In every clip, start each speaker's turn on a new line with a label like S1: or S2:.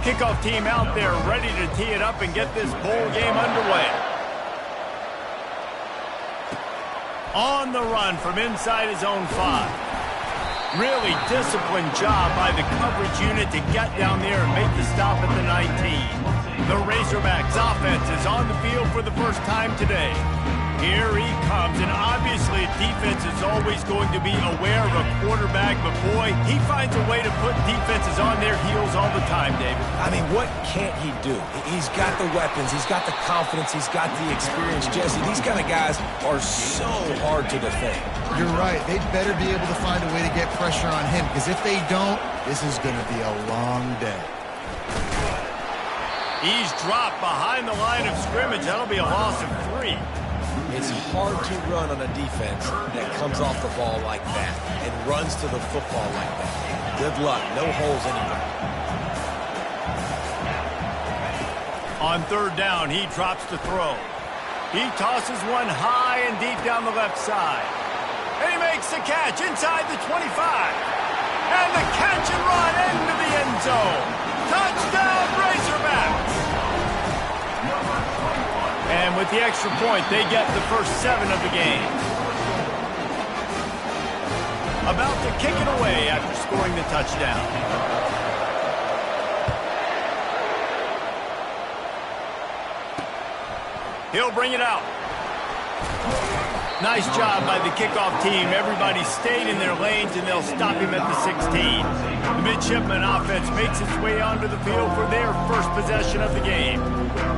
S1: Kickoff team out there ready to tee it up and get this bowl game underway. On the run from inside his own 5. Really disciplined job by the coverage unit to get down there and make the stop at the 19. The Razorbacks offense is on the field for the first time today. Here he comes, and obviously defense is always going to be aware of a quarterback, but boy, he finds a way to put defenses on their heels all the time, David.
S2: I mean, what can't he do? He's got the weapons, he's got the confidence, he's got the experience. Jesse, these kind of guys are so hard to defend.
S3: You're right. They'd better be able to find a way to get pressure on him, because if they don't, this is going to be a long day.
S1: He's dropped behind the line of scrimmage. That'll be a loss of 3.
S2: It's hard to run on a defense that comes off the ball like that and runs to the football like that. Good luck. No holes anywhere.
S1: On 3rd down, he drops to throw. He tosses one high and deep down the left side. And he makes the catch inside the 25. And the catch and run into the end zone. Touchdown, Razorbacks! And with the extra point, they get the first 7 of the game. About to kick it away after scoring the touchdown. He'll bring it out. Nice job by the kickoff team. Everybody stayed in their lanes, and they'll stop him at the 16. The midshipman offense makes its way onto the field for their first possession of the game.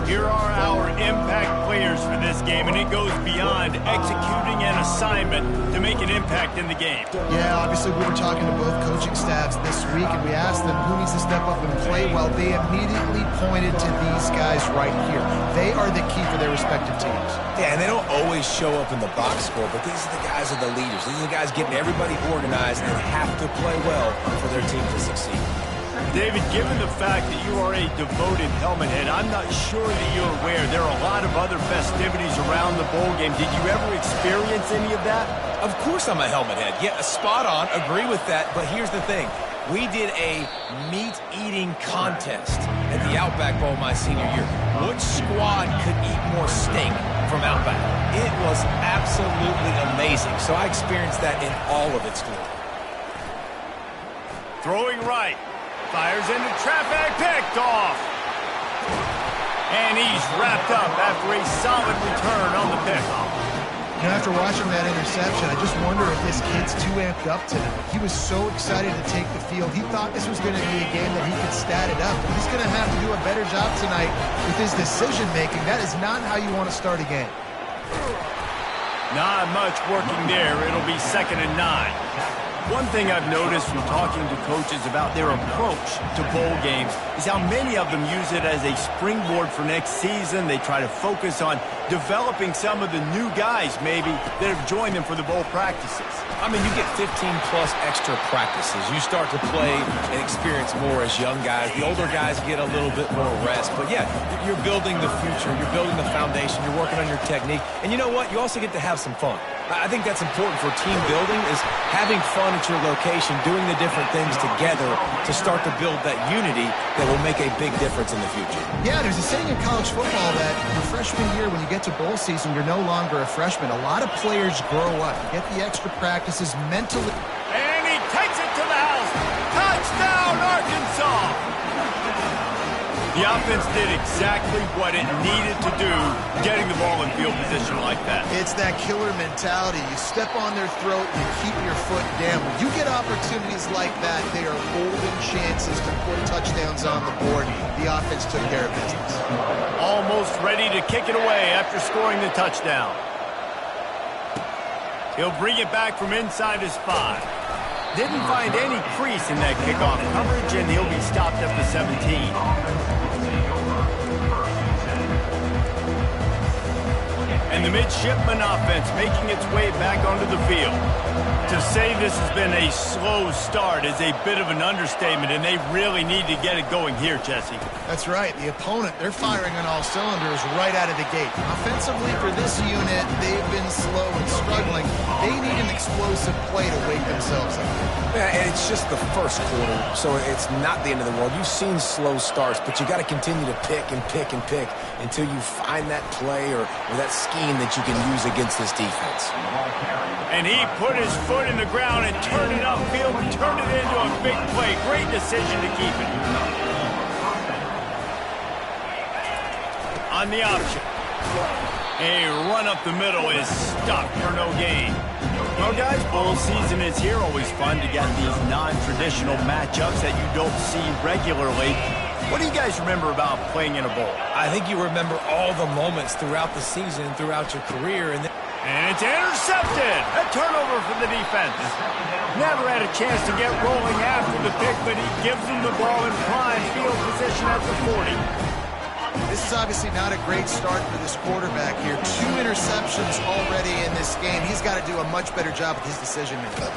S1: Here are our impact players for this game, and it goes beyond executing an assignment to make an impact in the game.
S3: Yeah, obviously we were talking to both coaching staffs this week, and we asked them who needs to step up and play well. They immediately pointed to these guys right here. They are the key for their respective teams.
S2: Yeah, and they don't always show up in the box score, but these are the guys that are the leaders. These are the guys getting everybody organized and have to play well for their team to succeed.
S1: David, given the fact that you are a devoted helmet head, I'm not sure that you're aware there are a lot of other festivities around the bowl game. Did you ever experience any of that?
S2: Of course I'm a helmet head. Yeah, spot on. Agree with that. But here's the thing. We did a meat-eating contest at the Outback Bowl my senior year. Which squad could eat more steak from Outback? It was absolutely amazing. So I experienced that in all of its glory.
S1: Throwing right. Fires into traffic, picked off. And he's wrapped up after a solid return on the pick.
S3: You know, after watching that interception, I just wonder if this kid's too amped up tonight. He was so excited to take the field. He thought this was going to be a game that he could stat it up. He's going to have to do a better job tonight with his decision-making. That is not how you want to start a game.
S1: Not much working there. It'll be 2nd and 9. One thing I've noticed from talking to coaches about their approach to bowl games is how many of them use it as a springboard for next season. They try to focus on developing some of the new guys, maybe, that have joined them for the bowl practices.
S2: I mean, you get 15-plus extra practices. You start to play and experience more as young guys. The older guys get a little bit more rest. But, yeah, you're building the future. You're building the foundation. You're working on your technique. And you know what? You also get to have some fun. I think that's important for team building, is having fun at your location, doing the different things together to start to build that unity that will make a big difference in the future.
S3: Yeah, there's a saying in college football that your freshman year, when you get to bowl season, you're no longer a freshman. A lot of players grow up. You get the extra practices mentally.
S1: And he takes it to the house. Touchdown, Arkansas! The offense did exactly what it needed to do, getting the ball in field position like that.
S3: It's that killer mentality. You step on their throat, you keep your foot down. When you get opportunities like that, they are golden chances to put touchdowns on the board. The offense took care of business.
S1: Almost ready to kick it away after scoring the touchdown. He'll bring it back from inside his 5. Didn't find any crease in that kickoff coverage, and he'll be stopped at the 17. And the midshipman offense making its way back onto the field. To say this has been a slow start is a bit of an understatement, and they really need to get it going here, Jesse.
S3: That's right. The opponent, they're firing on all cylinders right out of the gate. Offensively for this unit, they've been slow and struggling. They need an explosive play to wake themselves up.
S2: Yeah, and it's just the first quarter, so it's not the end of the world. You've seen slow starts, but you got to continue to pick and pick and pick until you find that play or that scheme that you can use against this defense.
S1: And he put his foot in the ground and turned it upfield and turned it into a big play. Great decision to keep it. On the option. A run up the middle is stuck for no gain. Well, guys, bowl season is here. Always fun to get these non-traditional matchups that you don't see regularly. What do you guys remember about playing in a bowl?
S2: I think you remember all the moments throughout the season, throughout your career. And
S1: it's intercepted. A turnover for the defense. Never had a chance to get rolling after the pick, but he gives them the ball in prime field position at the 40.
S3: This is obviously not a great start for this quarterback here. 2 interceptions already in this game. He's got to do a much better job with his decision-making.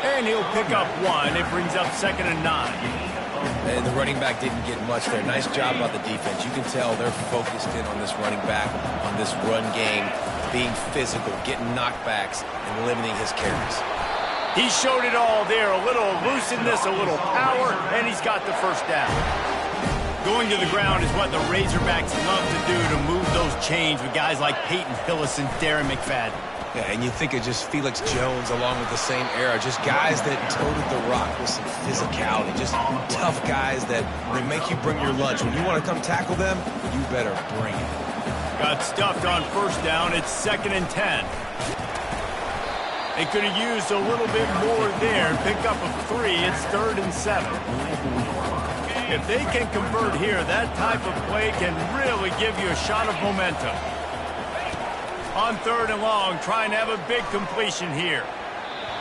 S1: And he'll pick up 1. It brings up 2nd and 9.
S2: And the running back didn't get much there. Nice job by the defense. You can tell they're focused in on this running back, on this run game, being physical, getting knockbacks, and limiting his carries.
S1: He showed it all there. A little elusiveness, a little power, and he's got the first down. Going to the ground is what the Razorbacks love to do, to move those chains with guys like Peyton Hillis and Darren McFadden.
S2: Yeah, and you think of just Felix Jones along with the same era, just guys that toted the rock with some physicality, just tough guys that they make you bring your lunch. When you want to come tackle them, you better bring it.
S1: Got stuffed on first down. It's 2nd and 10. They could have used a little bit more there. Pick up of 3. It's 3rd and 7. If they can convert here, that type of play can really give you a shot of momentum. On 3rd and long, trying to have a big completion here.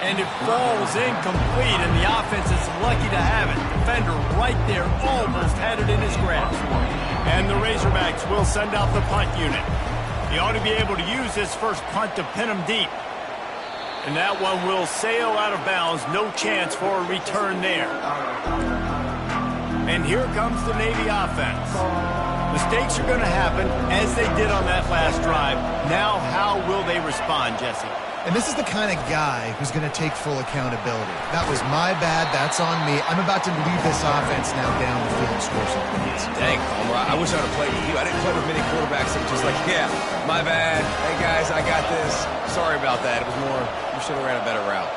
S1: And it falls incomplete, and the offense is lucky to have it. Defender right there almost had it in his grasp. And the Razorbacks will send out the punt unit. He ought to be able to use this first punt to pin him deep. And that one will sail out of bounds. No chance for a return there. And here comes the Navy offense. Mistakes are going to happen, as they did on that last drive. Now, how will they respond, Jesse?
S3: And this is the kind of guy who's going to take full accountability. That was my bad. That's on me. I'm about to lead this offense now down the field and score some points.
S2: Dang, Palmer, I wish I would have played with you. I didn't play with many quarterbacks that were just like, yeah, my bad. Hey, guys, I got this. Sorry about that. It was more, you should have ran a better route.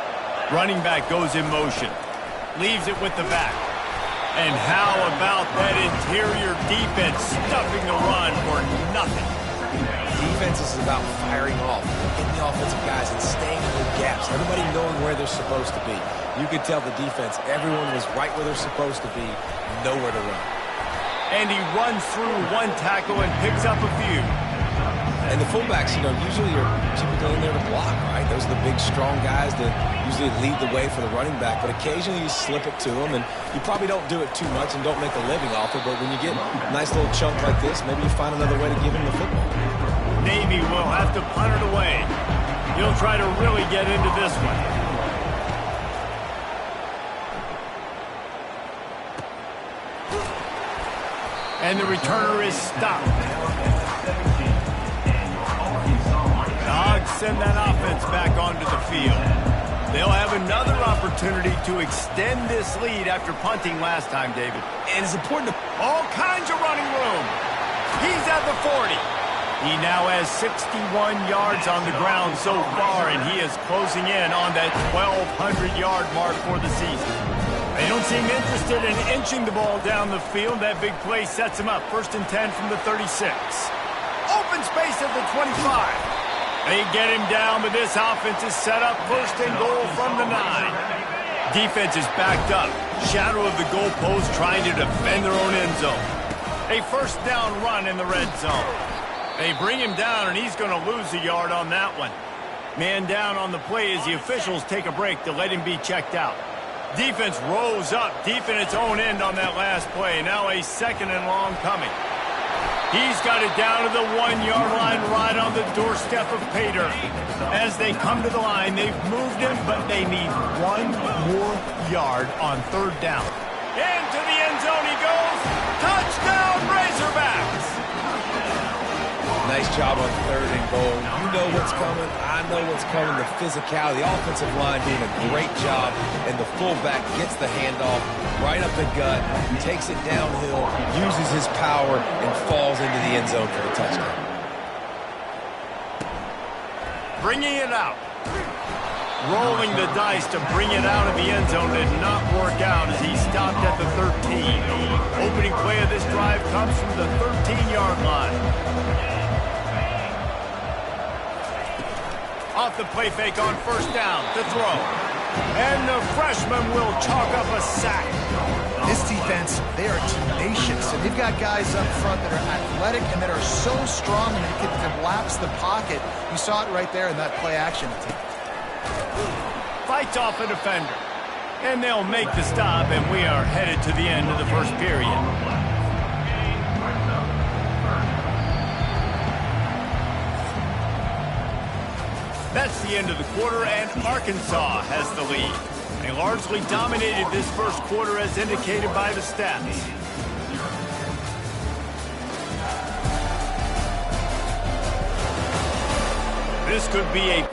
S1: Running back goes in motion. Leaves it with the back. And how about that interior defense stuffing the run for nothing?
S2: Defense is about firing off, getting the offensive guys and staying in the gaps. Everybody knowing where they're supposed to be. You could tell the defense, everyone was right where they're supposed to be, nowhere to run.
S1: And he runs through 1 tackle and picks up a few.
S2: And the fullbacks, usually are typically in there to block, right? Those are the big, strong guys that usually lead the way for the running back. But occasionally you slip it to them, and you probably don't do it too much and don't make a living off it. But when you get a nice little chunk like this, maybe you find another way to give him the football.
S1: Navy will have to punt it away. He'll try to really get into this one. And the returner is stopped. Dogs send that offense back onto the field. They'll have another opportunity to extend this lead after punting last time, David.
S2: And it's important to...
S1: All kinds of running room. He's at the 40. He now has 61 yards on the ground so far, and he is closing in on that 1,200-yard mark for the season. They don't seem interested in inching the ball down the field. That big play sets him up. 1st and 10 from the 36. Open space at the 25. They get him down, but this offense is set up 1st and goal from the 9. Defense is backed up. Shadow of the goalpost trying to defend their own end zone. A 1st down run in the red zone. They bring him down, and he's going to lose a yard on that one. Man down on the play as the officials take a break to let him be checked out. Defense rolls up deep in its own end on that last play. Now a 2nd and long coming. He's got it down to the 1-yard line right on the doorstep of Pater. As they come to the line, they've moved him, but they need 1 more yard on 3rd down. Into the end zone he goes. Touchdown, Razorbacks!
S2: Nice job on 3rd and goal. You know what's coming. I know what's coming. The physicality, the offensive line doing a great job, and the fullback gets the handoff right up the gut, takes it downhill, uses his power, and falls into the end zone for the touchdown.
S1: Bringing it out. Rolling the dice to bring it out of the end zone did not work out as he stopped at the 13. Opening play of this drive comes from the 13-yard line. Off the play fake on 1st down to throw. And the freshman will chalk up a sack.
S3: This defense, they are tenacious, and they've got guys up front that are athletic and that are so strong and they can collapse the pocket. You saw it right there in that play action attempt.
S1: Fights off a defender. And they'll make the stop, and we are headed to the end of the first period. That's the end of the quarter, and Arkansas has the lead. They largely dominated this first quarter as indicated by the stats. This could be a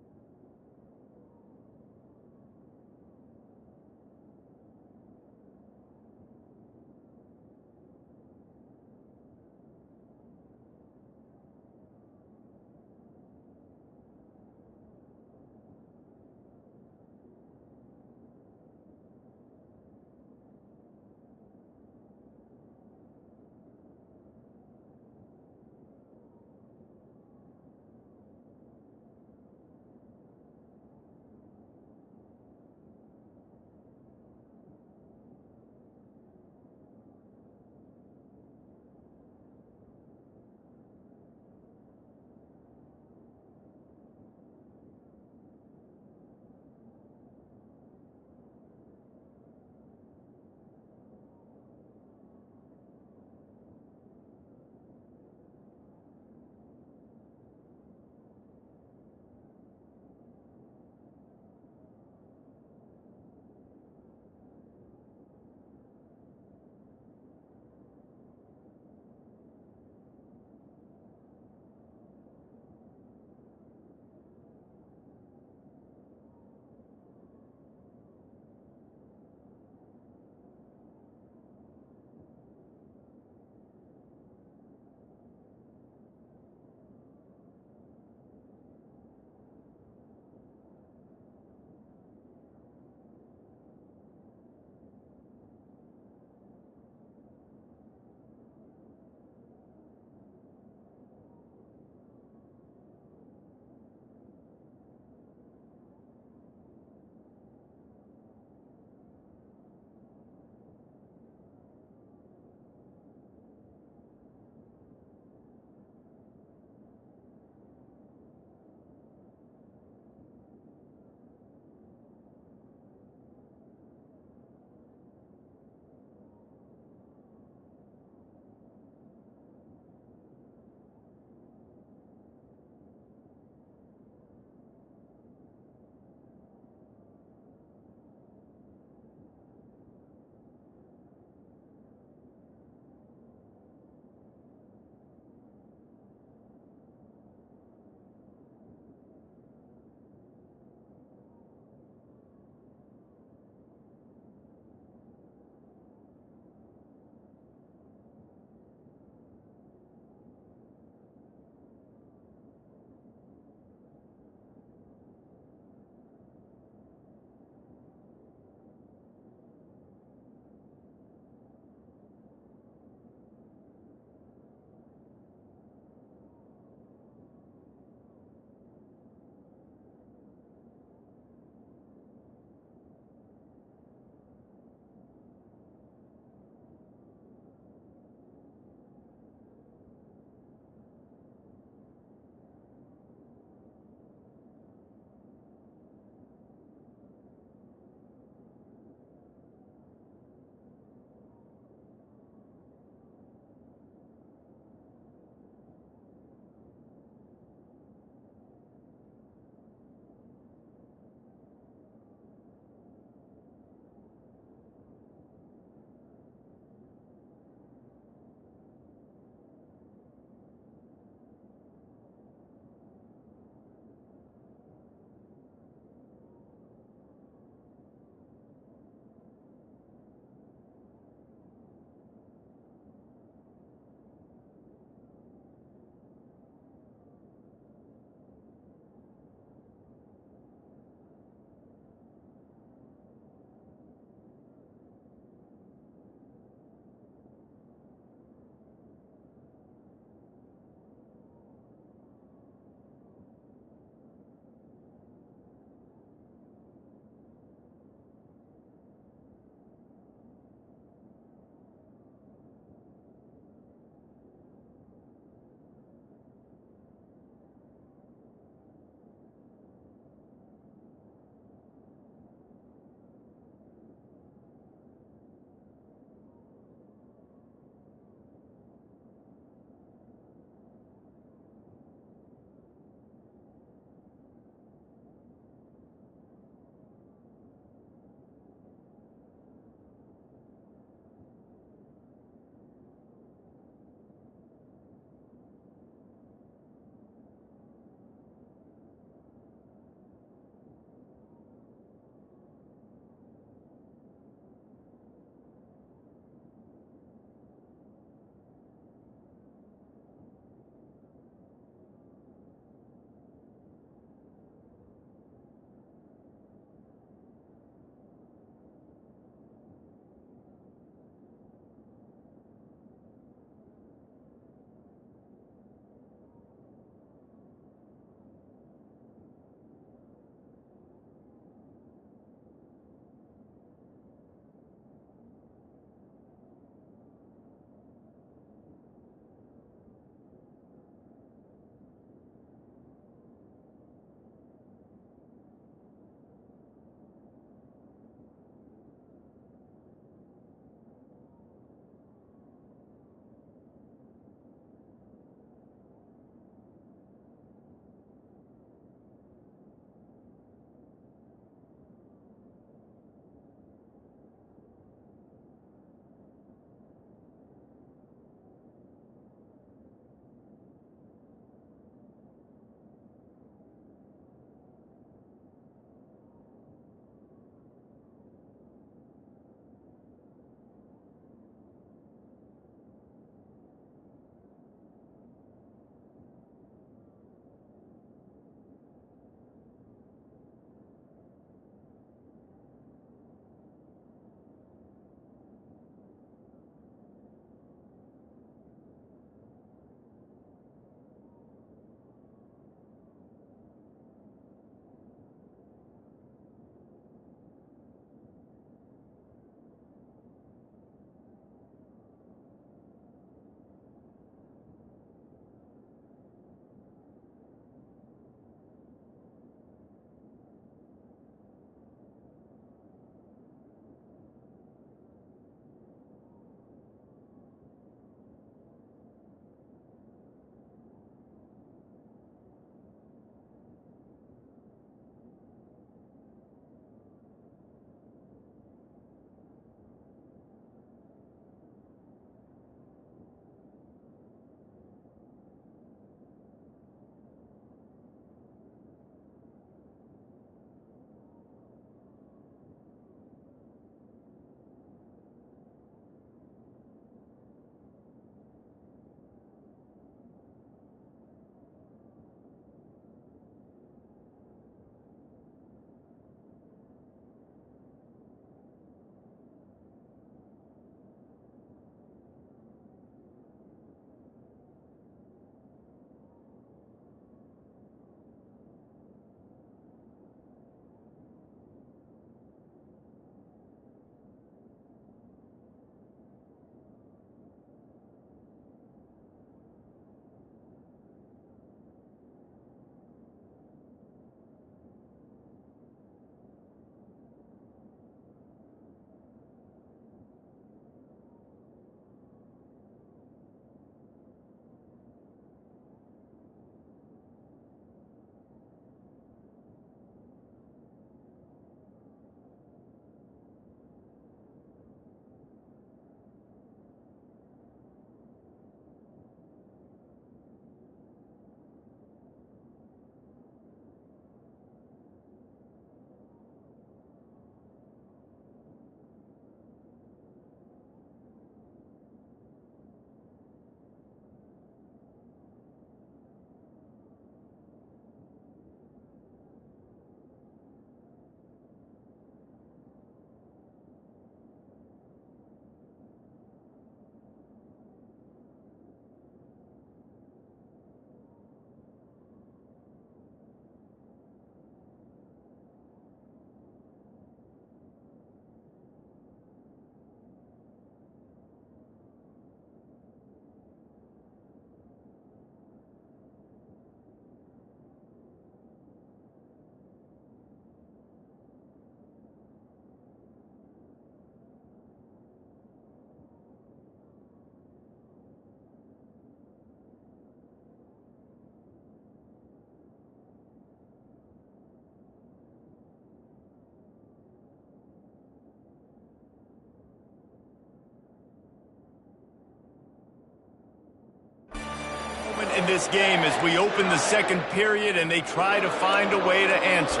S1: in this game as we open the second period and they try to find a way to answer.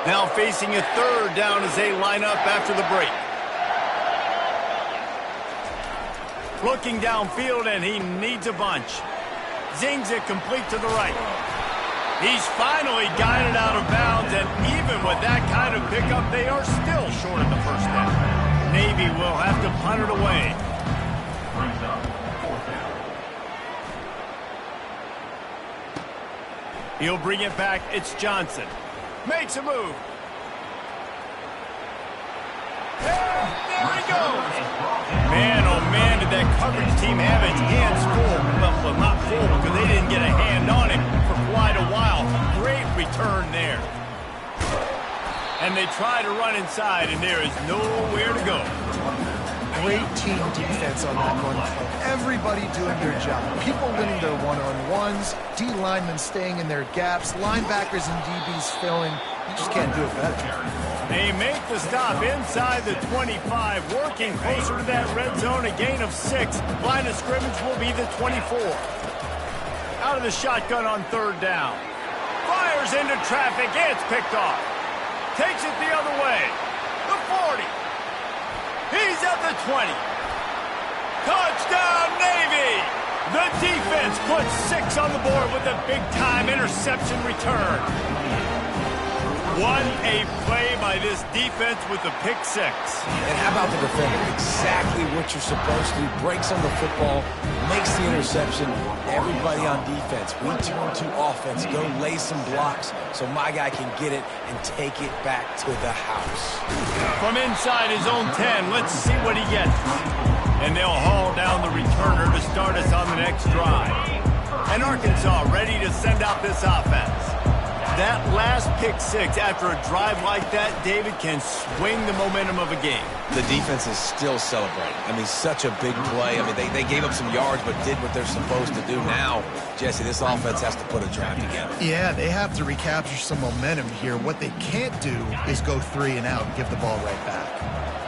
S1: Now facing a third down as they line up after the break. Looking downfield, and he needs a bunch. Zings it complete to the right. He's finally got it out of bounds, and even with that kind of pickup, they are still short of the first down. Navy will have to punt it away. He'll bring it back. It's Johnson. Makes a move. There he goes. Man, oh man, did that coverage team have its hands full. Well, not full because they didn't get a hand on him for quite a while. Great return there. And they try to run inside, and there is nowhere to go.
S3: Great team defense on that one. Everybody doing their job. People winning their one-on-ones, D linemen staying in their gaps, linebackers and DBs filling. You just can't do it better.
S1: They make the stop inside the 25, working closer to that red zone, a gain of 6. Line of scrimmage will be the 24. Out of the shotgun on third down. Fires into traffic, it's picked off. Takes it the other way. The 40. He's at the 20. Touchdown, Navy! The defense puts 6 on the board with a big-time interception return. What a play by this defense with the pick 6.
S2: And how about the defender? Exactly what you're supposed to do. Breaks on the football, makes the interception. Everybody on defense, we turn to offense. Go lay some blocks so my guy can get it and take it back to the house.
S1: From inside his own 10, let's see what he gets. And they'll haul down the returner to start us on the next drive. And Arkansas ready to send out this offense. That last pick 6 after a drive like that, David, can swing the momentum of a game.
S2: The defense is still celebrating. I mean, such a big play. I mean, they gave up some yards but did what they're supposed to do. Now, Jesse, this offense has to put a drive together.
S3: Yeah, they have to recapture some momentum here. What they can't do is go 3 and out and give the ball right back.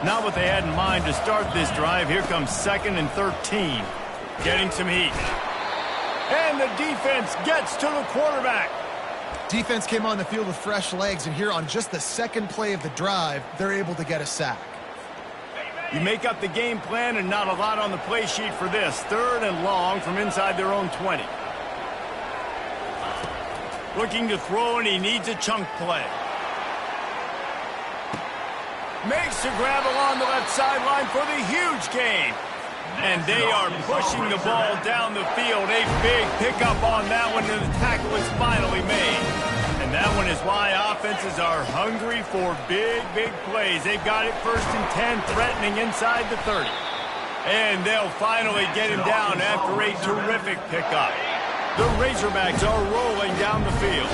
S1: Not what they had in mind to start this drive. Here comes 2nd and 13. Getting some heat. And the defense gets to the quarterback.
S3: Defense came on the field with fresh legs, and here on just the second play of the drive, they're able to get a sack.
S1: You make up the game plan and not a lot on the play sheet for this. 3rd and long from inside their own 20. Looking to throw, and he needs a chunk play. Makes the grab along the left sideline for the huge gain. And they are pushing the ball down the field. A big pickup on that one, and the tackle is finally made. And that one is why offenses are hungry for big, big plays. They've got it 1st and 10, threatening inside the 30. And they'll finally get him down after a terrific pickup. The Razorbacks are rolling down the field.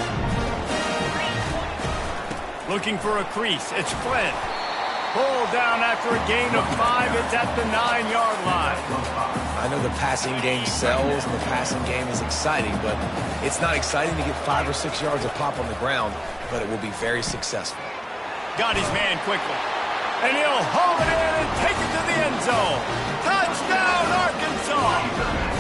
S1: Looking for a crease. It's Flynn. Pulled down after a gain of 5. It's at the 9-yard line.
S2: I know the passing game sells and the passing game is exciting, but it's not exciting to get 5 or 6 yards of pop on the ground, but it will be very successful.
S1: Got his man quickly. And he'll haul it in and take it to the end zone. Touchdown, Arkansas!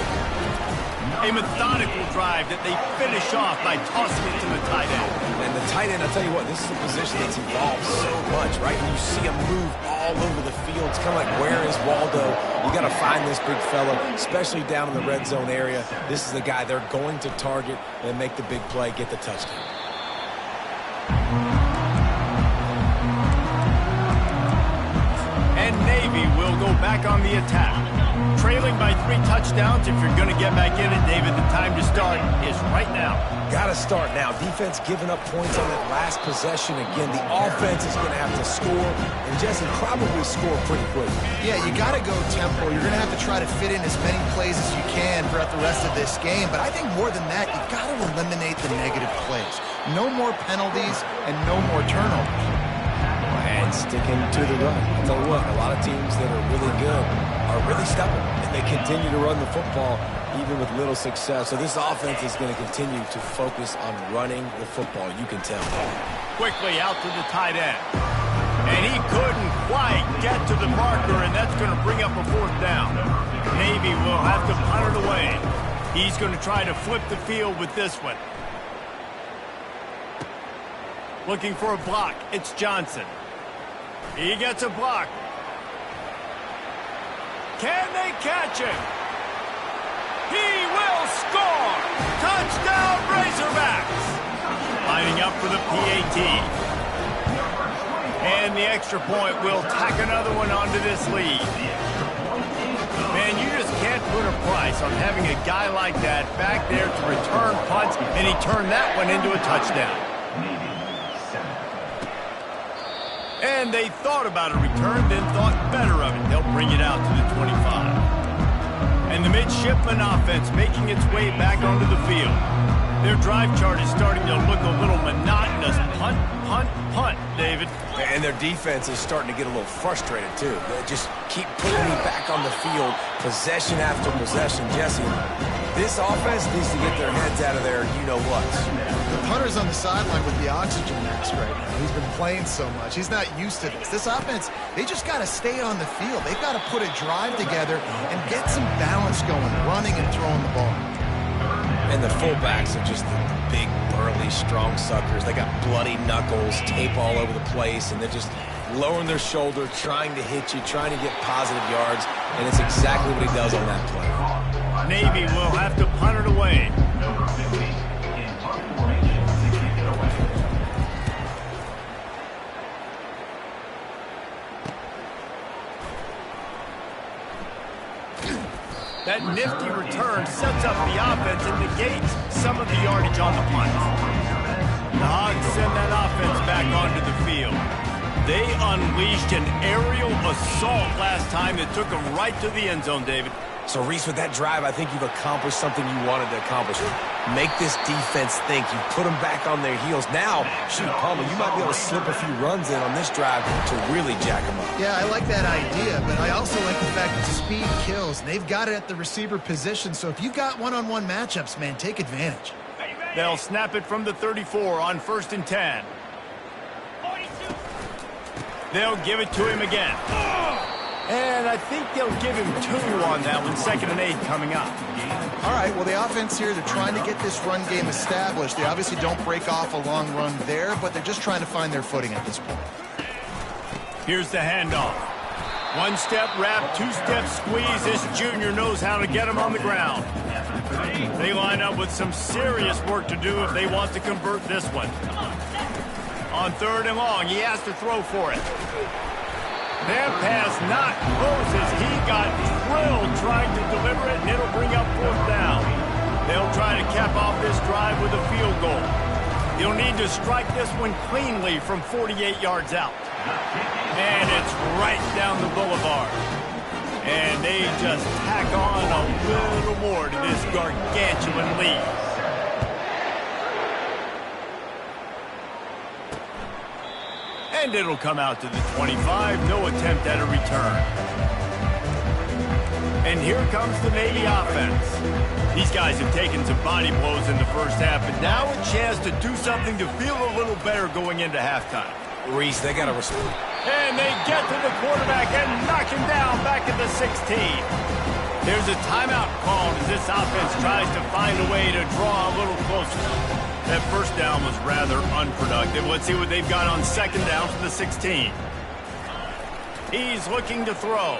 S1: A methodical drive that they finish off by tossing it to the tight end.
S2: And the tight end, I'll tell you what, this is a position that's involved so much, right? And you see him move all over the field. It's kind of like, where is Waldo? You got to find this big fella, especially down in the red zone area. This is the guy they're going to target and make the big play, get the touchdown.
S1: And Navy will go back on the attack. Trailing by 3 touchdowns. If you're going to get back in it, David, the time to start is right now.
S2: Got to start now. Defense giving up points on that last possession. Again, the offense is going to have to score, and Jesse, probably score pretty quick.
S3: Yeah, you got to go tempo. You're going to have to try to fit in as many plays as you can throughout the rest of this game. But I think more than that, you got to eliminate the negative plays. No more penalties and no more turnovers.
S2: And sticking to the run. I'll tell you what, a lot of teams that are really good are really stubborn, and they continue to run the football even with little success. So this offense is going to continue to focus on running the football. You can tell.
S1: Quickly out to the tight end. And he couldn't quite get to the marker, and that's going to bring up a fourth down. Navy will have to punt it away. He's going to try to flip the field with this one. Looking for a block. It's Johnson. He gets a block. Can they catch him? He will score! Touchdown, Razorbacks! Lining up for the PAT. And the extra point will tack another one onto this lead. Man, you just can't put a price on having a guy like that back there to return punts, and he turned that one into a touchdown. And they thought about a return, then thought better of it. They'll bring it out to the 25. And the midshipman offense making its way back onto the field. Their drive chart is starting to look a little monotonous. Punt, punt, punt, David.
S2: And their defense is starting to get a little frustrated, too. They just keep putting me back on the field, possession after possession. Jesse, this offense needs to get their heads out of their you-know-what.
S3: The punter's on the sideline with the oxygen mask right now. He's been playing so much. He's not used to this. This offense, they just got to stay on the field. They've got to put a drive together and get some balance going, running and throwing the ball.
S2: And the fullbacks are just the big, burly, strong suckers. They got bloody knuckles, tape all over the place, and they're just lowering their shoulder, trying to hit you, trying to get positive yards, and it's exactly what he does on that play.
S1: Navy will have to punt it away. That nifty return sets up the offense and negates some of the yardage on the punt. The Hogs send that offense back onto the field. They unleashed an aerial assault last time that took them right to the end zone, David.
S2: So, Reese, with that drive, I think you've accomplished something you wanted to accomplish. Make this defense think. You put them back on their heels. Now, shoot, Palmer, you might be able to slip a few runs in on this drive to really jack them up.
S3: Yeah, I like that idea, but I also like the fact that speed kills. And they've got it at the receiver position, so if you've got one-on-one matchups, man, take advantage.
S1: They'll snap it from the 34 on 1st and 10. They'll give it to him again. And I think they'll give him 2 on that one, 2nd and 8 coming up.
S3: All right, well, the offense here, they're trying to get this run game established. They obviously don't break off a long run there, but they're just trying to find their footing at this point.
S1: Here's the handoff. 1-step wrap, 2-step squeeze. This junior knows how to get him on the ground. They line up with some serious work to do if they want to convert this one. On 3rd and long, he has to throw for it. That pass not Moses. He got drilled trying to deliver it, and it'll bring up 4th down. They'll try to cap off this drive with a field goal. He'll need to strike this one cleanly from 48 yards out. And it's right down the boulevard. And they just tack on a little more to this gargantuan lead. And it'll come out to the 25. No attempt at a return. And here comes the Navy offense. These guys have taken some body blows in the first half, but now a chance to do something to feel a little better going into halftime.
S2: Reese, they got to respond.
S1: And they get to the quarterback and knock him down back at the 16. There's a timeout called as this offense tries to find a way to draw a little closer. That first down was rather unproductive. Let's see what they've got on 2nd down for the 16. He's looking to throw.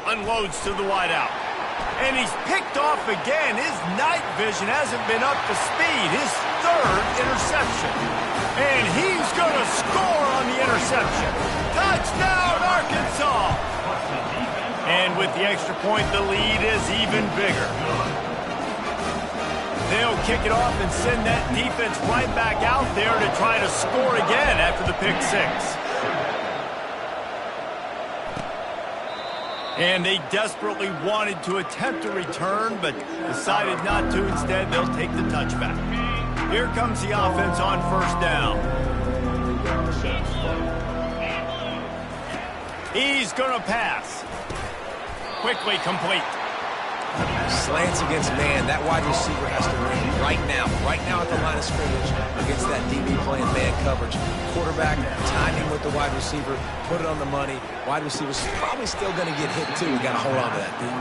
S1: Unloads to the wideout. And he's picked off again. His night vision hasn't been up to speed. His 3rd interception. And he's going to score on the interception. Touchdown, Arkansas! And with the extra point, the lead is even bigger. They'll kick it off and send that defense right back out there to try to score again after the pick 6. And they desperately wanted to attempt a return, but decided not to. Instead, they'll take the touchback. Here comes the offense on 1st down. He's going to pass. Quickly complete.
S2: Slants against man, that wide receiver has to win right now at the line of scrimmage against that DB playing man coverage. Quarterback, timing with the wide receiver, put it on the money. Wide receiver's probably still going to get hit too. We got to hold on to that, dude.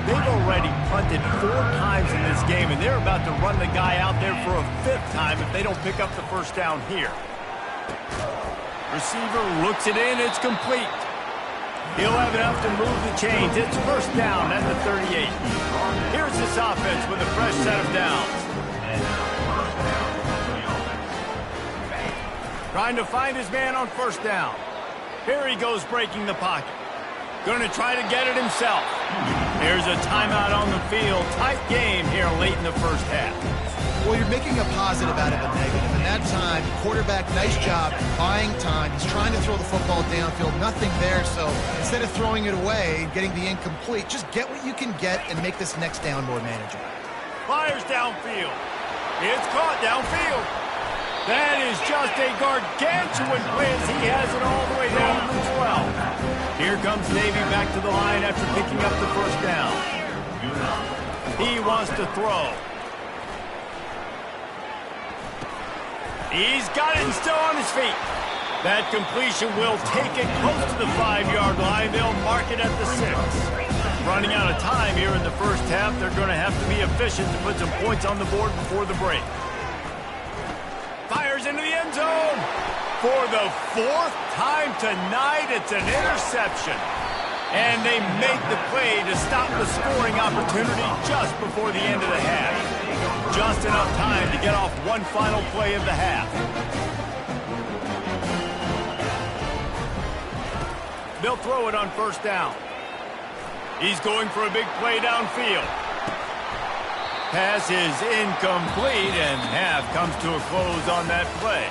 S1: They've already punted 4 times in this game, and they're about to run the guy out there for a 5th time if they don't pick up the first down here. Receiver looks it in. It's complete. He'll have enough to move the chains. It's first down at the 38. Here's this offense with a fresh set of downs. Trying to find his man on first down. Here he goes breaking the pocket. Going to try to get it himself. There's a timeout on the field. Tight game here late in the first half.
S3: Well, you're making a positive out of a negative. And that time, quarterback, nice job, buying time. He's trying to throw the football downfield. Nothing there. So instead of throwing it away and getting the incomplete, just get what you can get and make this next down more manageable.
S1: Fires downfield. It's caught downfield. That is just a gargantuan blitz. He has it all the way down to the 12. Here comes Navy back to the line after picking up the first down. He wants to throw. He's got it and still on his feet. That completion will take it close to the 5-yard line. They'll mark it at the 6. Running out of time here in the first half. They're going to have to be efficient to put some points on the board before the break. Fires into the end zone. For the 4th time tonight, it's an interception. And they make the play to stop the scoring opportunity just before the end of the half. Just enough time to get off one final play of the half. They'll throw it on first down. He's going for a big play downfield. Pass is incomplete, and half comes to a close on that play.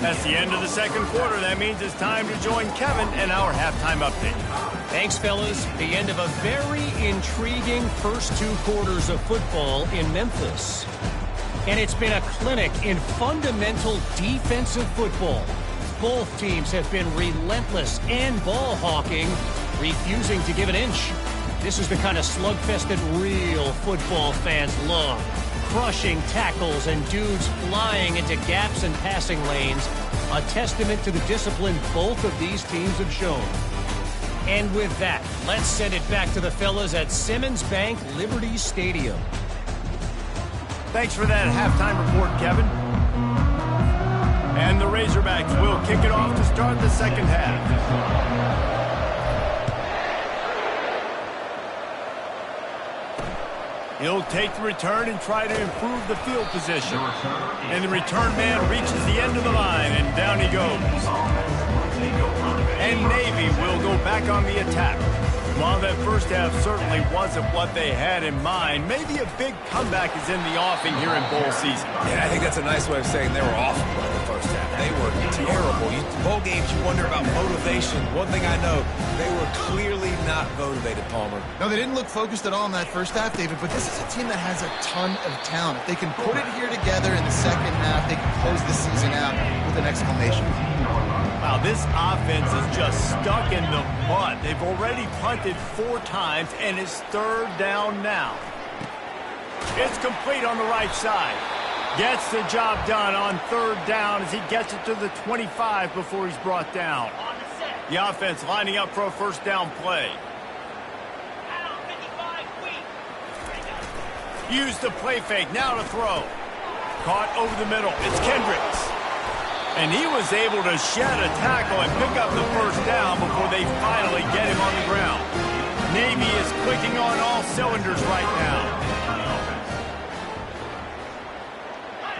S1: That's the end of the second quarter. That means it's time to join Kevin and our halftime update.
S4: Thanks, fellas. The end of a very intriguing first 2 quarters of football in Memphis. And it's been a clinic in fundamental defensive football. Both teams have been relentless and ball hawking, refusing to give an inch. This is the kind of slugfest that real football fans love. Crushing tackles and dudes flying into gaps and passing lanes. A testament to the discipline both of these teams have shown. And with that, let's send it back to the fellas at Simmons Bank Liberty Stadium.
S1: Thanks for that halftime report, Kevin. And the Razorbacks will kick it off to start the second half. He'll take the return and try to improve the field position. And the return man reaches the end of the line, and down he goes. And Navy will go back on the attack. While that first half certainly wasn't what they had in mind, maybe a big comeback is in the offing here in bowl season.
S2: Yeah, I think that's a nice way of saying they were awful in the first half. They were terrible. Bowl games, you wonder about motivation. One thing I know, they were clearly not motivated, Palmer.
S3: No, they didn't look focused at all in that first half, David, but this is a team that has a ton of talent. If they can put it here together in the second half, they can close the season out with an exclamation.
S1: Wow, this offense is just stuck in the mud. They've already punted 4 times, and it's third down now. It's complete on the right side. Gets the job done on third down as he gets it to the 25 before he's brought down. The offense lining up for a first down play. Use the play fake, now to throw. Caught over the middle, it's Kendricks. And he was able to shed a tackle and pick up the first down before they finally get him on the ground. Navy is clicking on all cylinders right now.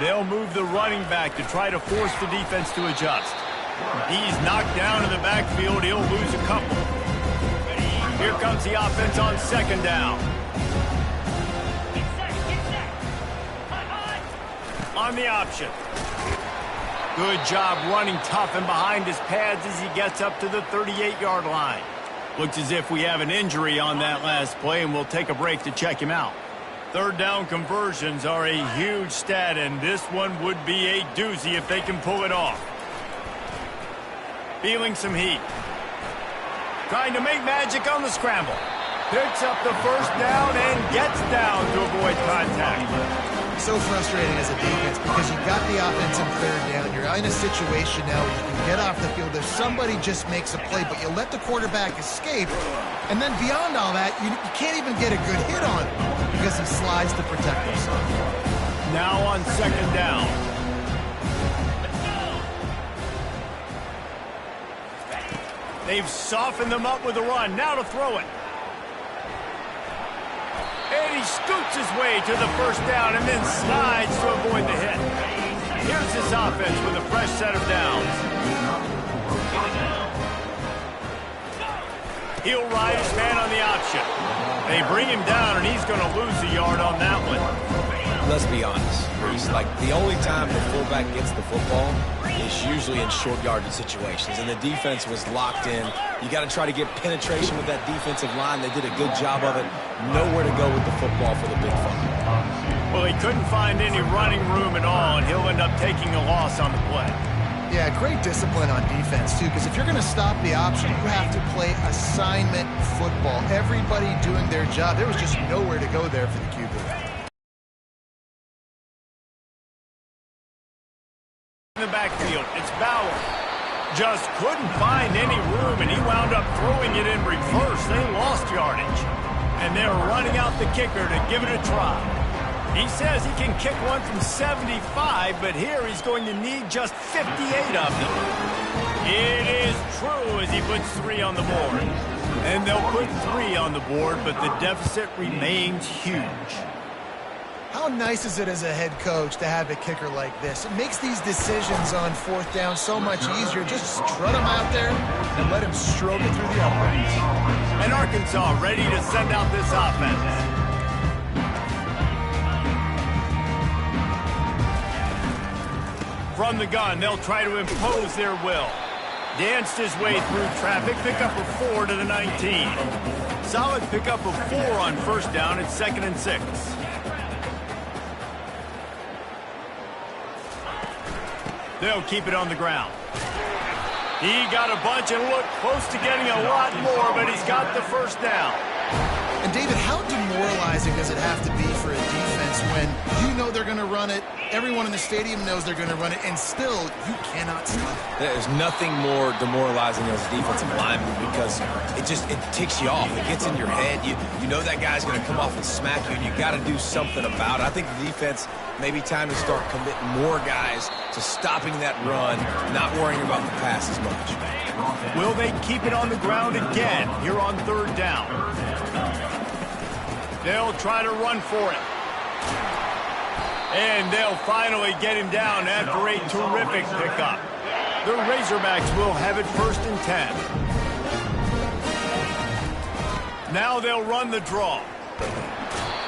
S1: They'll move the running back to try to force the defense to adjust. He's knocked down in the backfield. He'll lose a couple. Here comes the offense on second down. On the option. Good job running tough and behind his pads as he gets up to the 38-yard line. Looks as if we have an injury on that last play, and we'll take a break to check him out. Third down conversions are a huge stat, and this one would be a doozy if they can pull it off. Feeling some heat. trying to make magic on the scramble. Picks up the first down and gets down to avoid contact.
S3: So frustrating as a defense because you got the offense in third down. You're in a situation now where you can get off the field if somebody just makes a play, but you let the quarterback escape. And then beyond all that, you can't even get a good hit on him because he slides to protect himself.
S1: Now on second down. They've softened them up with a run. Now to throw it. And he scoots his way to the first down and then slides to avoid the hit. Here's this offense with a fresh set of downs. He'll ride his man on the option. They bring him down, and he's going to lose a yard on that one.
S2: Let's be honest, Reese. Like, the only time the fullback gets the football is usually in short yardage situations, and the defense was locked in. You got to try to get penetration with that defensive line. They did a good job of it. Nowhere to go with the football for the big fella.
S1: Well, he couldn't find any running room at all, and he'll end up taking a loss on the play.
S3: Yeah, great discipline on defense, too, because if you're going to stop the option, you have to play assignment football. Everybody doing their job. There was just nowhere to go there for the QB.
S1: In the backfield, it's Bauer. Just couldn't find any room, and he wound up throwing it in reverse. They lost yardage, and they're running out the kicker to give it a try. He says he can kick one from 75, but here he's going to need just 58 of them. It is true as he puts 3 on the board. And they'll put 3 on the board, but the deficit remains huge.
S3: How nice is it as a head coach to have a kicker like this? It makes these decisions on fourth down so much easier. Just strut him out there and let him stroke it through the uprights.
S1: And Arkansas ready to send out this offense. From the gun, they'll try to impose their will. Danced his way through traffic, pickup of 4 to the 19. Solid pickup of 4 on first down at 2nd and 6. They'll keep it on the ground. He got a bunch and looked close to getting a lot more, but he's got the first down.
S3: And David, how demoralizing does it have to be for a defense when you know they're going to run it, everyone in the stadium knows they're going to run it, and still you cannot stop it?
S2: There's nothing more demoralizing as a defensive lineman because it ticks you off. It gets in your head. You know that guy's going to come off and smack you, and you got to do something about it. I think the defense maybe time to start committing more guys to stopping that run, not worrying about the pass as much.
S1: Will they keep it on the ground again here on third down? They'll try to run for it. And they'll finally get him down after a terrific pickup. The Razorbacks will have it 1st and 10. Now they'll run the draw.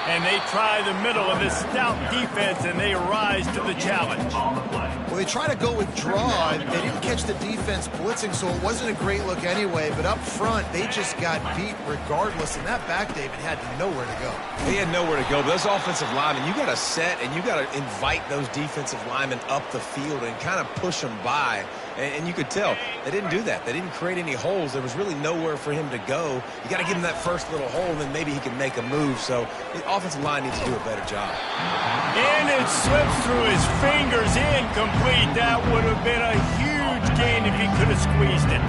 S1: And they try the middle of this stout defense, and they rise to the challenge.
S3: Well, they try to go with draw. They didn't catch the defense blitzing, so it wasn't a great look anyway. But up front, they just got beat regardless. And that back, David, had nowhere to go.
S2: He had nowhere to go. But those offensive linemen, you got to set and you got to invite those defensive linemen up the field and kind of push them by. And you could tell they didn't do that. They didn't create any holes. There was really nowhere for him to go. You got to give him that first little hole, and then maybe he can make a move. So the offensive line needs to do a better job.
S1: And it slips through his fingers, incomplete. That would have been a huge gain if he could have squeezed it.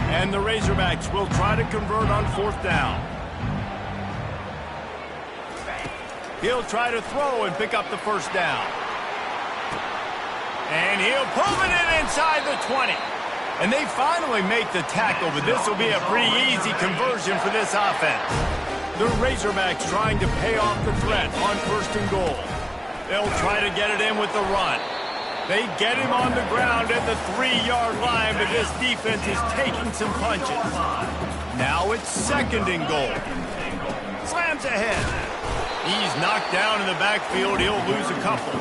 S1: And the Razorbacks will try to convert on 4th down. He'll try to throw and pick up the first down. And he'll pull it in inside the 20. And they finally make the tackle, but this will be a pretty easy conversion for this offense. The Razorbacks trying to pay off the threat on 1st and goal. They'll try to get it in with the run. They get him on the ground at the 3-yard line, but this defense is taking some punches. Now it's 2nd and goal. Slams ahead. He's knocked down in the backfield. He'll lose a couple.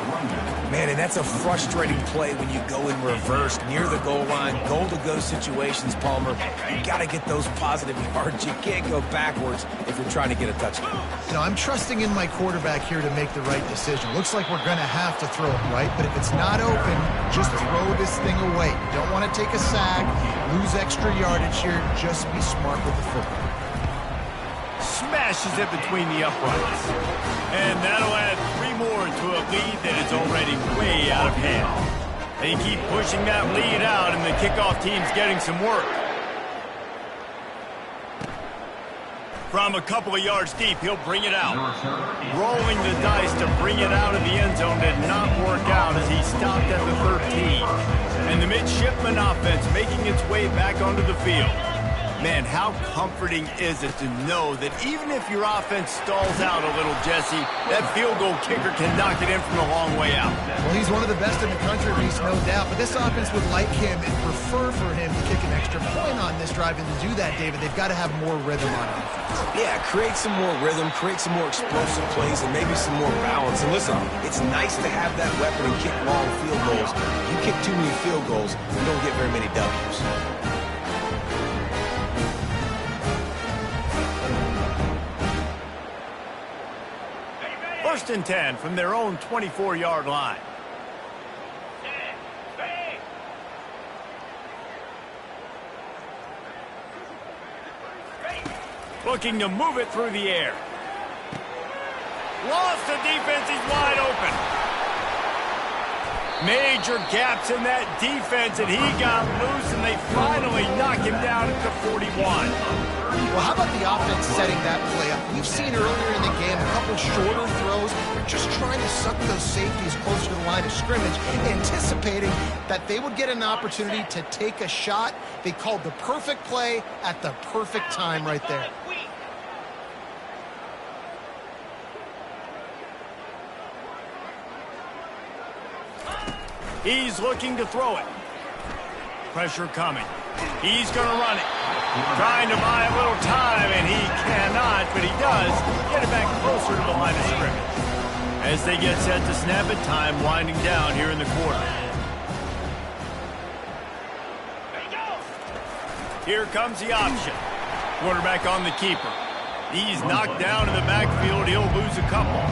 S2: Man, and that's a frustrating play when you go in reverse near the goal line. Goal-to-go situations, Palmer. You got to get those positive yards. You can't go backwards if you're trying to get a touchdown.
S3: You know, I'm trusting in my quarterback here to make the right decision. Looks like we're going to have to throw it, right? But if it's not open, just throw this thing away. You don't want to take a sack, lose extra yardage here. Just be smart with the football.
S1: Smashes it between the uprights. And that'll add 3 more to a lead that is already way out of hand. They keep pushing that lead out, and the kickoff team's getting some work. From a couple of yards deep, he'll bring it out. Rolling the dice to bring it out of the end zone did not work out as he stopped at the 13. And the midshipman offense making its way back onto the field. Man, how comforting is it to know that even if your offense stalls out a little, Jesse, that field goal kicker can knock it in from a long way out.
S3: Well, he's one of the best in the country, Reese, no doubt. But this offense would like him and prefer for him to kick an extra point on this drive. And to do that, David, they've got to have more rhythm on offense.
S2: Yeah, create some more rhythm, create some more explosive plays, and maybe some more balance. And listen, it's nice to have that weapon and kick long field goals. You kick too many field goals, you don't get very many W's.
S1: First and 10 from their own 24-yard line. Looking to move it through the air. Lost the defense. He's wide open. Major gaps in that defense, and he got loose, and they finally knock him down at the 41.
S3: Well, how about the offense setting that play up? We've seen earlier in the game a couple shorter throws. They're just trying to suck those safeties closer to the line of scrimmage, anticipating that they would get an opportunity to take a shot. They called the perfect play at the perfect time right there.
S1: He's looking to throw it. Pressure coming. He's going to run it. Trying to buy a little time, and he cannot, but he does get it back closer to the line of scrimmage. As they get set to snap it, time winding down here in the quarter. Here comes the option. Quarterback on the keeper. He's knocked down in the backfield. He'll lose a couple.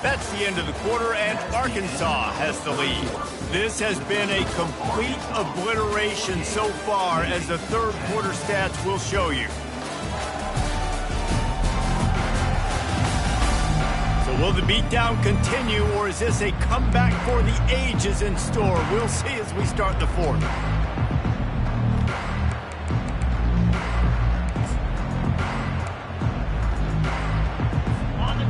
S1: That's the end of the quarter, and Arkansas has the lead. This has been a complete obliteration so far, as the third quarter stats will show you. So will the beatdown continue, or is this a comeback for the ages in store? We'll see as we start the fourth.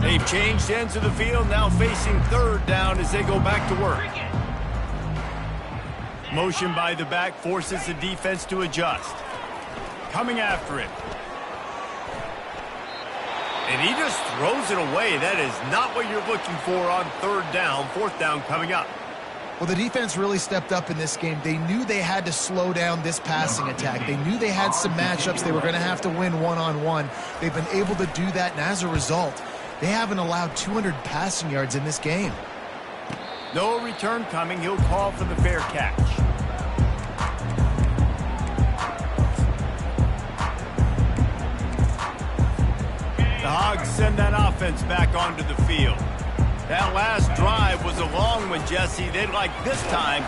S1: They've changed ends of the field, now facing third down as they go back to work. Motion by the back forces the defense to adjust. Coming after it. And he just throws it away. That is not what you're looking for on third down. Fourth down coming up.
S3: Well, the defense really stepped up in this game. They knew they had to slow down this passing attack. They knew they had some matchups they were going to have to win one-on-one. They've been able to do that, and as a result, they haven't allowed 200 passing yards in this game.
S1: No return coming. He'll call for the fair catch. The Hogs send that offense back onto the field. That last drive was a long one, Jesse. They'd like this time.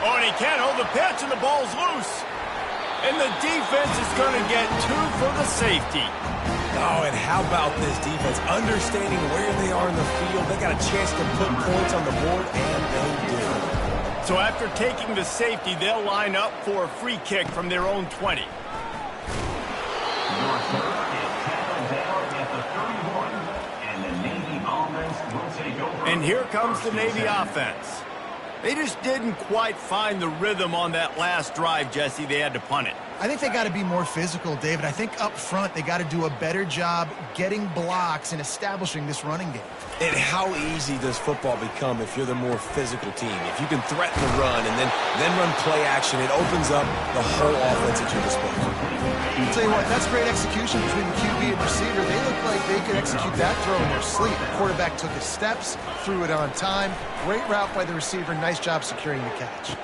S1: Oh, and he can't hold the pitch, and the ball's loose. And the defense is going to get 2 for the safety.
S2: Oh, and how about this defense? Understanding where they are in the field. They got a chance to put points on the board, and they do.
S1: So after taking the safety, they'll line up for a free kick from their own 20. And here comes the Navy offense. They just didn't quite find the rhythm on that last drive, Jesse. They had to punt it.
S3: I think they got to be more physical, David. I think up front they got to do a better job getting blocks and establishing this running game.
S2: And how easy does football become if you're the more physical team? If you can threaten the run and then run play action, it opens up the whole offense at your disposal.
S3: I'll tell you what, that's great execution between the QB and receiver. They look like they could execute that throw in their sleep. The quarterback took his steps, threw it on time. Great route by the receiver. Nice job securing the catch.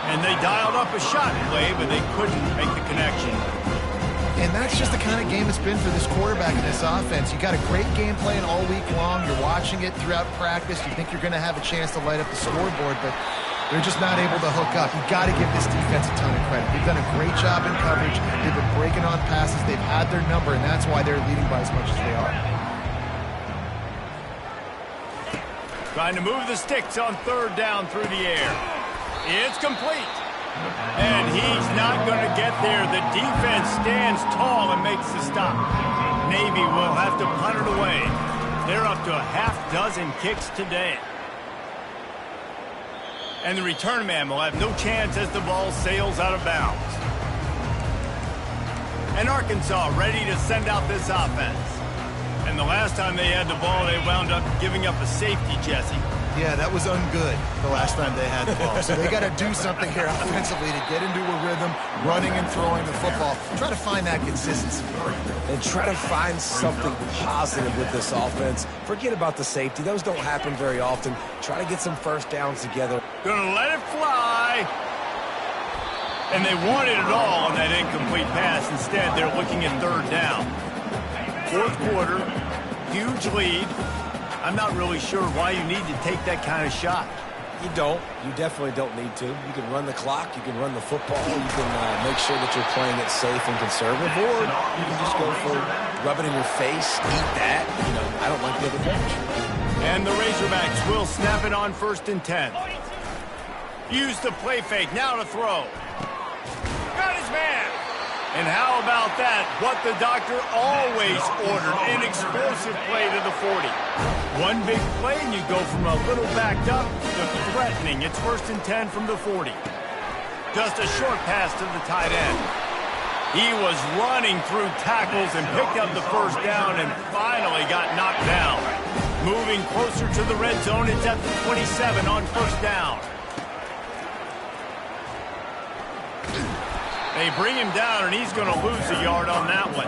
S1: And they dialed up a shot play, but they couldn't make the connection.
S3: And that's just the kind of game it's been for this quarterback and this offense. You got a great game plan all week long. You're watching it throughout practice. You think you're going to have a chance to light up the scoreboard, but they're just not able to hook up. You got to give this defense a ton of credit. They've done a great job in coverage. They've been breaking on passes. They've had their number, and that's why they're leading by as much as they are.
S1: Trying to move the sticks on third down through the air. It's complete. And he's not going to get there. The defense stands tall and makes the stop. Navy will have to punt it away. They're up to a half-dozen kicks today. And the return man will have no chance as the ball sails out of bounds. And Arkansas ready to send out this offense. And the last time they had the ball, they wound up giving up a safety, Jesse.
S3: Yeah, that was ungood the last time they had the ball. So they got to do something here offensively to get into a rhythm, running and throwing the football. Try to find that consistency.
S2: And try to find something positive with this offense. Forget about the safety. Those don't happen very often. Try to get some first downs together.
S1: Gonna let it fly. And they wanted it all on that incomplete pass. Instead, they're looking at third down. Fourth quarter, huge lead. I'm not really sure why you need to take that kind of shot.
S2: You don't. You definitely don't need to. You can run the clock. You can run the football. You can make sure that you're playing it safe and conservative. Or you can just go for rub it in your face, eat that. You know, I don't like the other approach.
S1: And the Razorbacks will snap it on 1st and 10. Use the play fake. Now to throw. Got his man. And how about that? What the doctor always ordered, an explosive play to the 40. One big play and you go from a little backed up to threatening. It's 1st and 10 from the 40. Just a short pass to the tight end. He was running through tackles and picked up the first down and finally got knocked down. Moving closer to the red zone, it's at the 27 on 1st down. They bring him down, and he's going to lose a yard on that one.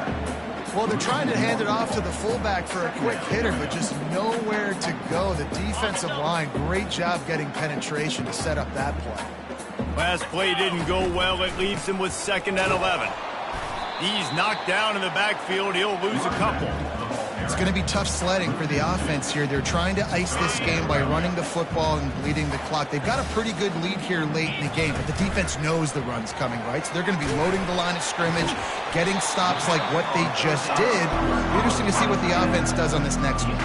S3: Well, they're trying to hand it off to the fullback for a quick hitter, but just nowhere to go. The defensive line, great job getting penetration to set up that play.
S1: Last play didn't go well. It leaves him with 2nd and 11. He's knocked down in the backfield. He'll lose a couple.
S3: It's going to be tough sledding for the offense here. They're trying to ice this game by running the football and bleeding the clock. They've got a pretty good lead here late in the game, but the defense knows the run's coming, right? So they're going to be loading the line of scrimmage, getting stops like what they just did. Interesting to see what the offense does on this next one.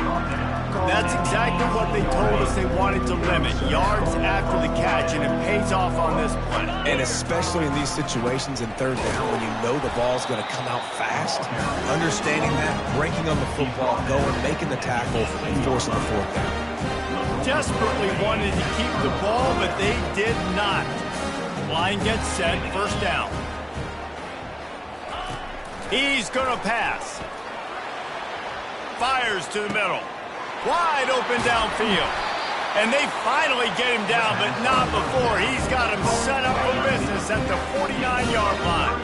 S1: That's exactly what they told us they wanted to limit. Yards after the catch, and it pays off on this play.
S2: And especially in these situations in third down when you know the ball's going to come out fast, understanding that, breaking on the football, going, making the tackle, and forcing the 4th down.
S1: Desperately wanted to keep the ball, but they did not. Line gets set, 1st down. He's going to pass. Fires to the middle. Wide open downfield. And they finally get him down, but not before. He's got him set up for business at the 49-yard line.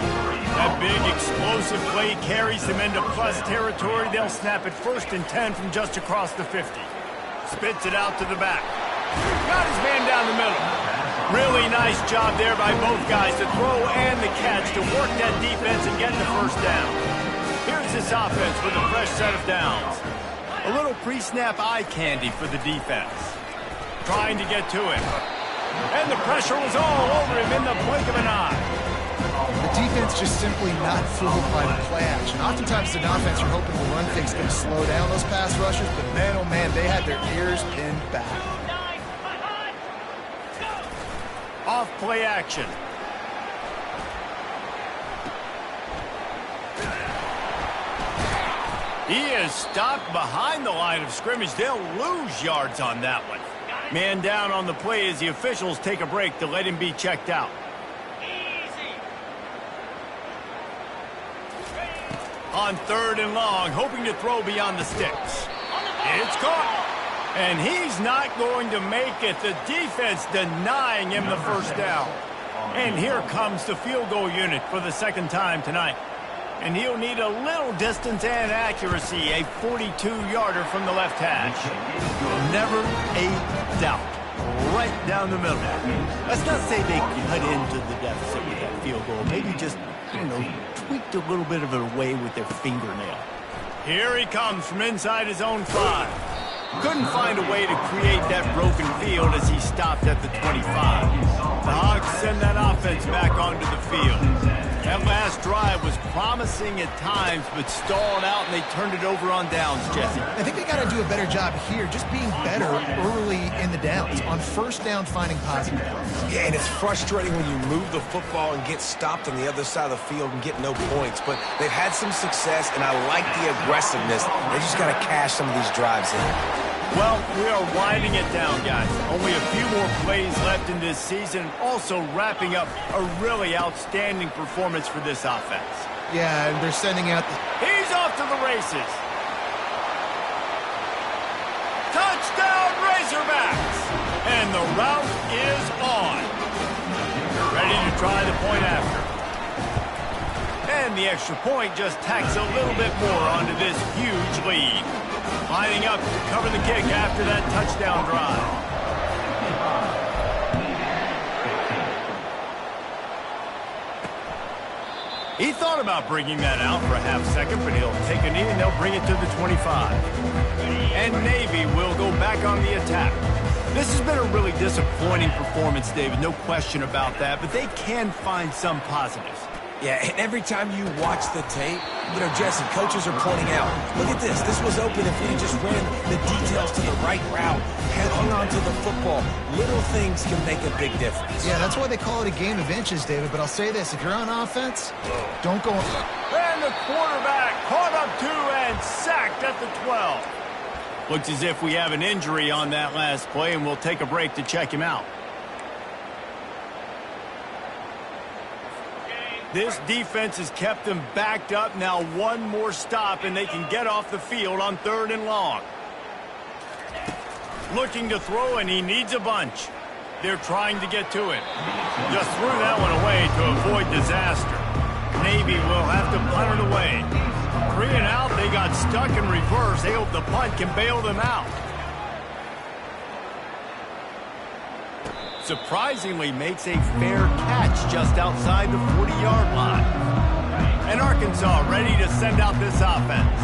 S1: That big explosive play carries them into plus territory. They'll snap it 1st and 10 from just across the 50. Spits it out to the back. Got his man down the middle. Really nice job there by both guys, the throw and the catch, to work that defense and get the 1st down. Here's this offense with a fresh set of downs. A little pre-snap eye candy for the defense. Trying to get to him. And the pressure was all over him in the blink of an eye.
S3: The defense just simply not fooled by the play action. Oftentimes, an offense, you're hoping the run fake's going to slow down those pass rushers, but man, oh man, they had their ears pinned back.
S1: Off play action. He is stopped behind the line of scrimmage. They'll lose yards on that one. Man down on the play as the officials take a break to let him be checked out. on 3rd and long, hoping to throw beyond the sticks. It's caught. And he's not going to make it. The defense denying him the first down. And here comes the field goal unit for the second time tonight. And he'll need a little distance and accuracy, a 42-yarder from the left hash. Never a doubt. Right down the middle. Let's not say they cut into the deficit with that field goal. Maybe just, tweaked a little bit of it away with their fingernail. Here he comes from inside his own 5. Couldn't find a way to create that broken field as he stopped at the 25. The Hawks send that offense back onto the field. That last drive was promising at times, but stalled out, and they turned it over on downs, Jesse.
S3: I think they got to do a better job here, just being better early in the downs. On first down, finding positive plays.
S2: Yeah, and it's frustrating when you move the football and get stopped on the other side of the field and get no points. But they've had some success, and I like the aggressiveness. They just got to cash some of these drives in.
S1: Well, we are winding it down, guys. Only a few more plays left in this season. Also wrapping up a really outstanding performance for this offense.
S3: Yeah, and they're sending out
S1: He's off to the races. Touchdown, Razorbacks! And the route is on. Ready to try the point after. And the extra point just tacks a little bit more onto this huge lead. Lining up to cover the kick after that touchdown drive. He thought about bringing that out for a half second, but he'll take a knee and they'll bring it to the 25. And Navy will go back on the attack. This has been a really disappointing performance, David, no question about that, but they can find some positives.
S2: Yeah, and every time you watch the tape, Jesse, coaches are pointing out, look at this. This was open if we just ran the details to the right route, hung on to the football. Little things can make a big difference.
S3: Yeah, that's why they call it a game of inches, David. But I'll say this, if you're on offense, don't go...
S1: And the quarterback caught up to and sacked at the 12. Looks as if we have an injury on that last play, and we'll take a break to check him out. This defense has kept them backed up. Now one more stop, and they can get off the field on 3rd and long. Looking to throw, and he needs a bunch. They're trying to get to it. Just threw that one away to avoid disaster. Navy will have to punt it away. 3 and out, they got stuck in reverse. They hope the punt can bail them out. Surprisingly makes a fair catch just outside the 40-yard line. And Arkansas ready to send out this offense.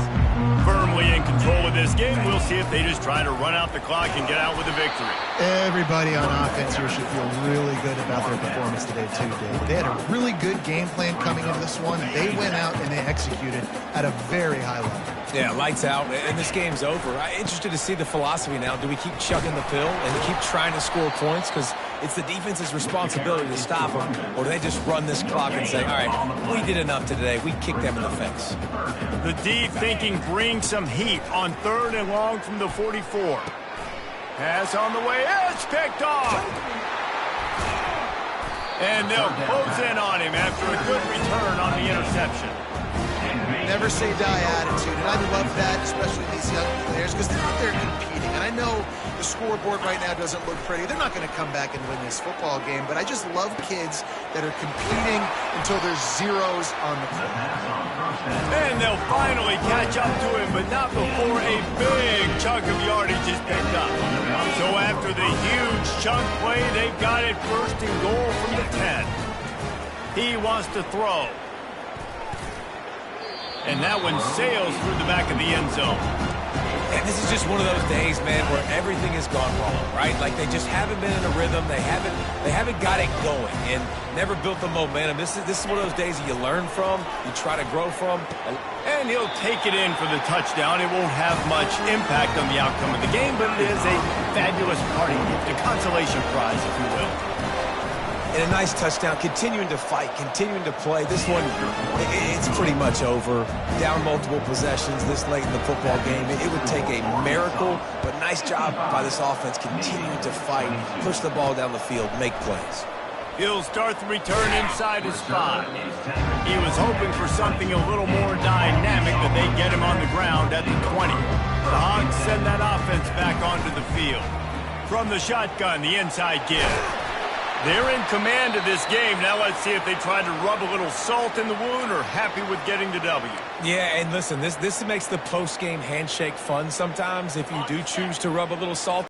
S1: Firmly in control of this game. We'll see if they just try to run out the clock and get out with a victory.
S3: Everybody on offense here should feel really good about their performance today, too, David. They had a really good game plan coming into this one. They went out and they executed at a very high level.
S2: Yeah, lights out, and this game's over. I'm interested to see the philosophy now. Do we keep chucking the pill and keep trying to score points? Because it's the defense's responsibility to stop them. Or do they just run this clock and say, all right, we did enough today. We kicked them in the face.
S1: The D thinking bring some heat on 3rd and long from the 44. Pass on the way. It's picked off. And they'll close in on him after a good return on the interception.
S3: Never say die attitude, and I love that, especially these young players, because they're out there competing. And I know the scoreboard right now doesn't look pretty. They're not going to come back and win this football game, but I just love kids that are competing until there's zeros on the field.
S1: And they'll finally catch up to him, but not before a big chunk of yardage is picked up. So after the huge chunk play, they've got it 1st and goal from the 10. He wants to throw. And that one sails through the back of the end zone.
S2: And this is just one of those days, man, where everything has gone wrong, right? Like they just haven't been in a rhythm. They haven't got it going and never built the momentum. This is one of those days that you learn from, you try to grow from.
S1: And he'll take it in for the touchdown. It won't have much impact on the outcome of the game, but it is a fabulous party gift, a consolation prize, if you will.
S2: And a nice touchdown, continuing to fight, continuing to play. This one, it's pretty much over. Down multiple possessions this late in the football game. It would take a miracle, but nice job by this offense continuing to fight, push the ball down the field, make plays.
S1: He'll start the return inside his 5. He was hoping for something a little more dynamic, but they get him on the ground at the 20. The Hogs send that offense back onto the field. From the shotgun, the inside give. They're in command of this game. Now let's see if they try to rub a little salt in the wound or happy with getting the W.
S2: Yeah, and listen, this makes the post-game handshake fun sometimes if you do choose to rub a little salt.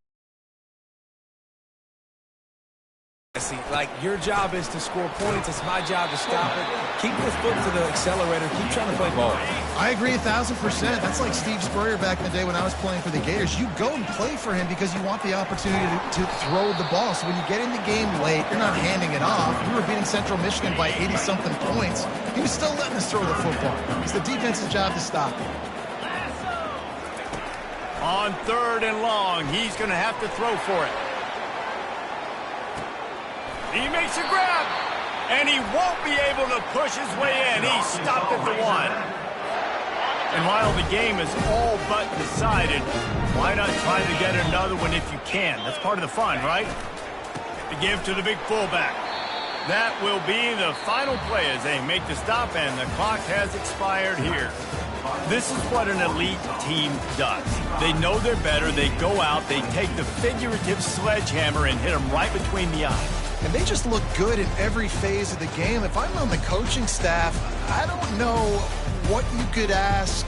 S2: See, like, your job is to score points. It's my job to stop it. Keep your foot to the accelerator. Keep trying to play ball.
S3: I agree 1,000%. That's like Steve Spurrier back in the day when I was playing for the Gators. You go and play for him because you want the opportunity to throw the ball. So when you get in the game late, you're not handing it off. We were beating Central Michigan by 80-something points. He was still letting us throw the football. It's the defense's job to stop it.
S1: On 3rd and long, he's going to have to throw for it. He makes a grab, and he won't be able to push his way in. He stopped at the 1. And while the game is all but decided, why not try to get another one if you can? That's part of the fun, right? To give to the big fullback. That will be the final play as they make the stop, and the clock has expired here. This is what an elite team does. They know they're better. They go out, they take the figurative sledgehammer and hit them right between the eyes.
S3: And they just look good in every phase of the game. If I'm on the coaching staff, I don't know what you could ask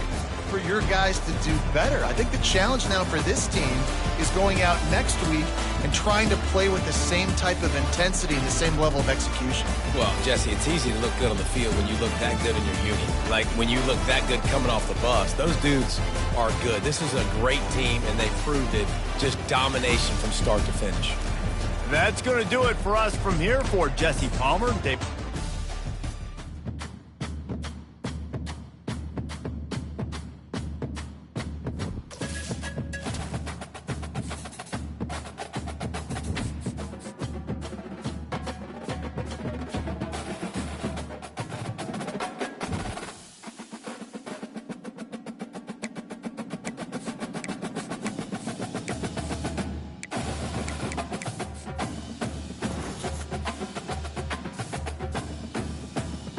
S3: for your guys to do better. I think the challenge now for this team is going out next week and trying to play with the same type of intensity and the same level of execution.
S2: Well, Jesse, it's easy to look good on the field when you look that good in your unit. Like when you look that good coming off the bus. Those dudes are good. This is a great team, and they proved it. Just domination from start to finish.
S1: That's going to do it for us from here. For Jesse Palmer, Dave.